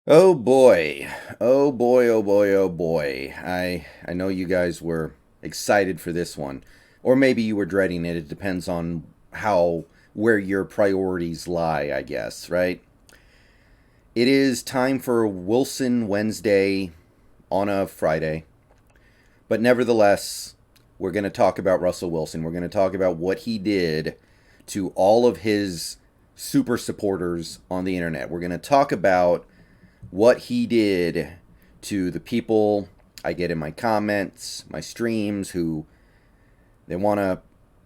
Oh boy. Oh boy, oh boy, oh boy. I know you guys were excited for this one. Or maybe you were dreading it. It depends on how where your priorities lie, I guess, right? It is time for Wilson Wednesday on a Friday. But nevertheless, we're going to talk about Russell Wilson. We're going to talk about what he did to all of his super supporters on the internet. We're going to talk about what he did to the people I get in my comments, my streams, who they want to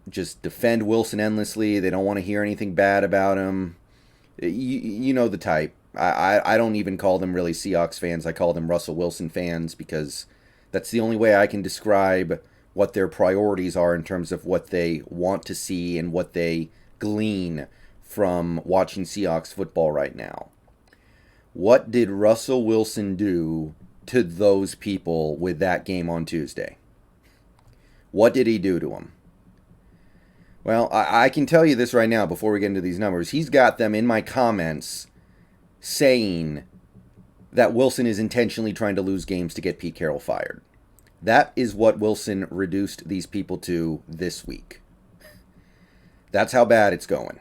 just defend Wilson endlessly. They don't want to hear anything bad about him. You know the type. I don't even call them really Seahawks fans. I call them Russell Wilson fans because that's the only way I can describe what their priorities are in terms of what they want to see and what they glean from watching Seahawks football right now. What did Russell Wilson do to those people with that game on Tuesday? What did he do to them? Well, I can tell you this right now before we get into these numbers. He's got them in my comments saying that Wilson is intentionally trying to lose games to get Pete Carroll fired. That is what Wilson reduced these people to this week. That's how bad it's going.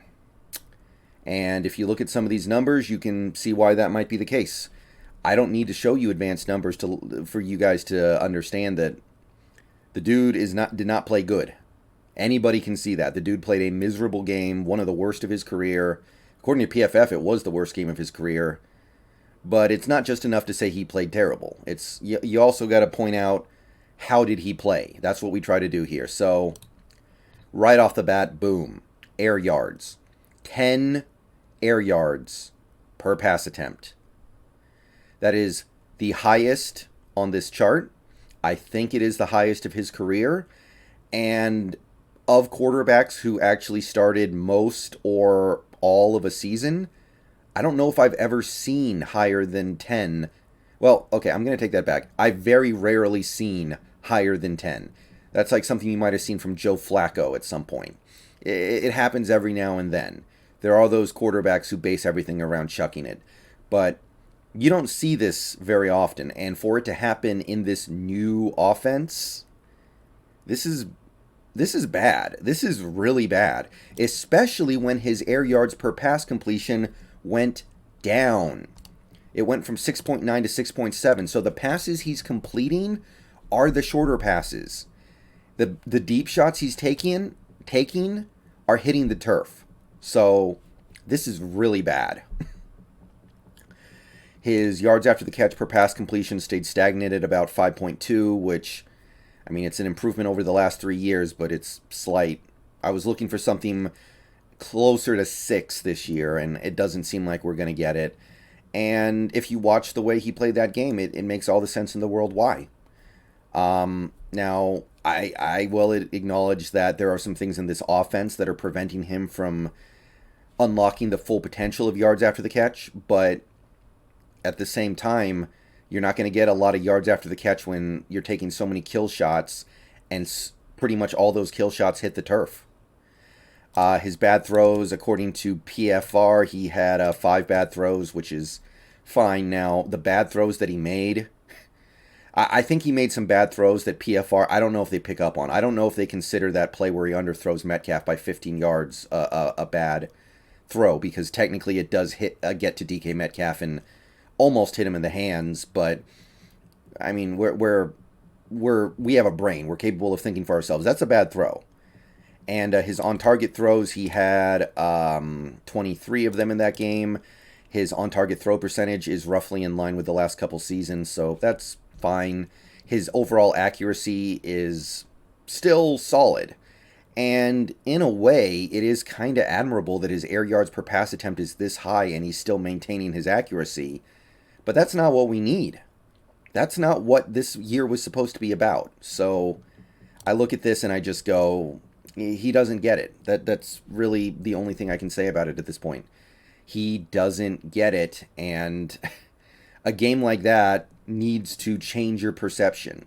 And if you look at some of these numbers, you can see why that might be the case. I don't need to show you advanced numbers for you guys to understand that the dude did not play good. Anybody can see that. The dude played a miserable game, one of the worst of his career. According to PFF, it was the worst game of his career. But it's not just enough to say he played terrible. You also got to point out how did he play. That's what we try to do here. So right off the bat, boom, air yards. 10 air yards per pass attempt. That is the highest on this chart. I think it is the highest of his career. And of quarterbacks who actually started most or all of a season, I don't know if I've ever seen higher than 10. Well, okay, I'm going to take that back. I've very rarely seen higher than 10. That's like something you might have seen from Joe Flacco at some point. It happens every now and then. There are those quarterbacks who base everything around chucking it. But you don't see this very often. And for it to happen in this new offense, this is bad. This is really bad. Especially when his air yards per pass completion went down. It went from 6.9 to 6.7. So the passes he's completing are the shorter passes. The deep shots he's taking are hitting the turf. So this is really bad. His yards after the catch per pass completion stayed stagnant at about 5.2, which, I mean, it's an improvement over the last 3 years, but it's slight. I was looking for something closer to 6 this year, and it doesn't seem like we're going to get it. And if you watch the way he played that game, it makes all the sense in the world why. Now, I will acknowledge that there are some things in this offense that are preventing him from unlocking the full potential of yards after the catch, but at the same time, you're not going to get a lot of yards after the catch when you're taking so many kill shots, and pretty much all those kill shots hit the turf. His bad throws, according to PFR, he had 5 bad throws, which is fine. Now, the bad throws that he made, I think he made some bad throws that PFR, I don't know if they pick up on. I don't know if they consider that play where he underthrows Metcalf by 15 yards a bad throw, because technically it does get to DK Metcalf and almost hit him in the hands. But I mean, we have a brain. We're capable of thinking for ourselves. That's a bad throw. And his on-target throws, he had 23 of them in that game. His on-target throw percentage is roughly in line with the last couple seasons, so that's fine. His overall accuracy is still solid. And in a way, it is kind of admirable that his air yards per pass attempt is this high and he's still maintaining his accuracy. But that's not what we need. That's not what this year was supposed to be about. So I look at this and I just go, he doesn't get it. That's really the only thing I can say about it at this point. He doesn't get it, and a game like that needs to change your perception.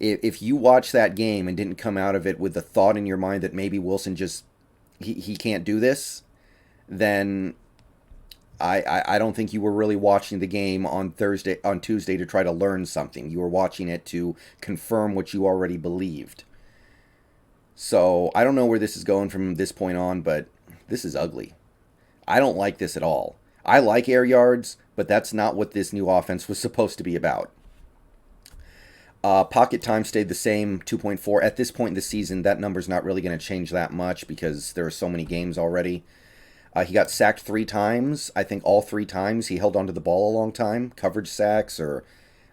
If you watch that game and didn't come out of it with the thought in your mind that maybe Wilson just he can't do this, then I don't think you were really watching the game on Tuesday to try to learn something. You were watching it to confirm what you already believed. So I don't know where this is going from this point on, but this is ugly. I don't like this at all. I like air yards, but that's not what this new offense was supposed to be about. Pocket time stayed the same, 2.4. At this point in the season, that number's not really going to change that much because there are so many games already. He got sacked 3 times. I think all 3 times he held onto the ball a long time. Coverage sacks or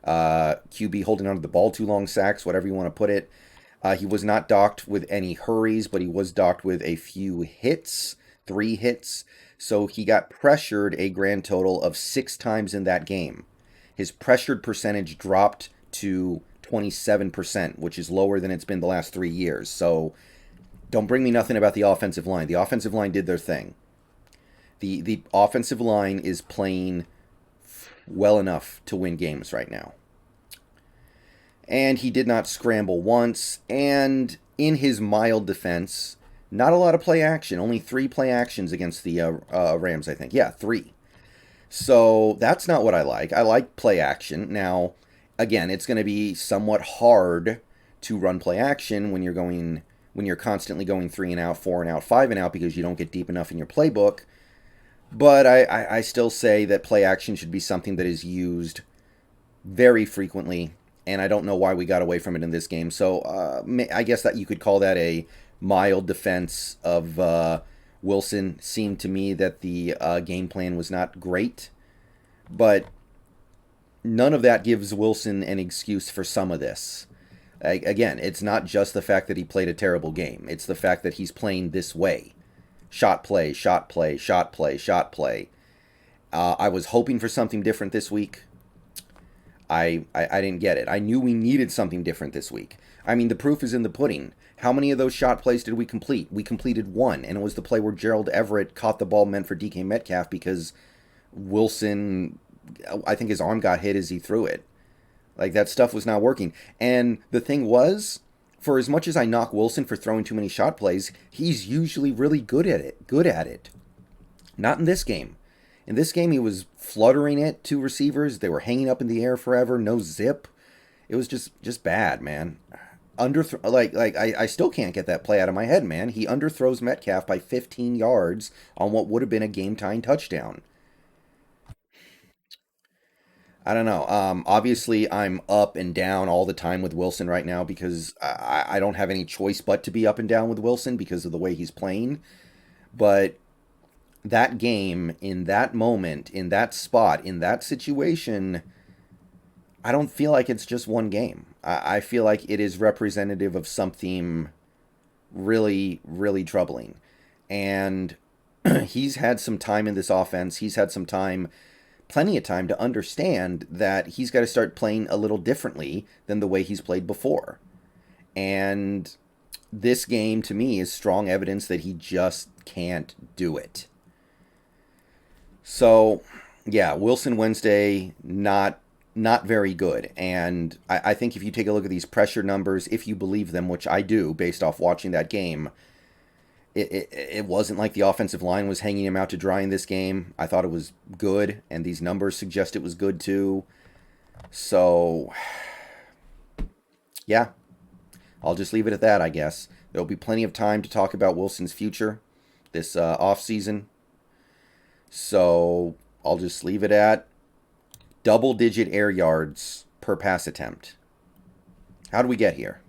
QB holding onto the ball too long sacks, whatever you want to put it. He was not docked with any hurries, but he was docked with a few hits, 3 hits. So he got pressured a grand total of 6 times in that game. His pressured percentage dropped to 27%, which is lower than it's been the last 3 years. So don't bring me nothing about the offensive line. The offensive line did their thing. The offensive line is playing well enough to win games right now. And he did not scramble once. And in his mild defense, not a lot of play action. Only 3 play actions against the Rams, I think. Yeah, 3. So that's not what I like. I like play action. Now, again, it's going to be somewhat hard to run play action when you're constantly going 3 and out, 4 and out, 5 and out because you don't get deep enough in your playbook. But I still say that play action should be something that is used very frequently, and I don't know why we got away from it in this game. So I guess that you could call that a mild defense of Wilson. Seemed to me that the game plan was not great, but none of that gives Wilson an excuse for some of this. Again, it's not just the fact that he played a terrible game. It's the fact that he's playing this way. Shot play, shot play, shot play, shot play. I was hoping for something different this week. I didn't get it. I knew we needed something different this week. I mean, the proof is in the pudding. How many of those shot plays did we complete? We completed 1, and it was the play where Gerald Everett caught the ball meant for DK Metcalf because Wilson, I think his arm got hit as he threw it. Like, that stuff was not working. And the thing was, for as much as I knock Wilson for throwing too many shot plays, he's usually really good at it. Not in this game. In this game, he was fluttering it to receivers. They were hanging up in the air forever, no zip. It was just bad, man. I still can't get that play out of my head, man. He underthrows Metcalf by 15 yards on what would have been a game-tying touchdown. I don't know. Obviously, I'm up and down all the time with Wilson right now because I don't have any choice but to be up and down with Wilson because of the way he's playing. But that game, in that moment, in that spot, in that situation, I don't feel like it's just one game. I feel like it is representative of something really, really troubling. And he's had some time in this offense. He's had some time, plenty of time to understand that he's got to start playing a little differently than the way he's played before. And this game, to me, is strong evidence that he just can't do it. So, yeah, Wilson Wednesday, not very good. And I think if you take a look at these pressure numbers, if you believe them, which I do based off watching that game, it wasn't like the offensive line was hanging him out to dry in this game. I thought it was good, and these numbers suggest it was good too. So, yeah, I'll just leave it at that, I guess. There'll be plenty of time to talk about Wilson's future this offseason. So, I'll just leave it at double-digit air yards per pass attempt. How do we get here?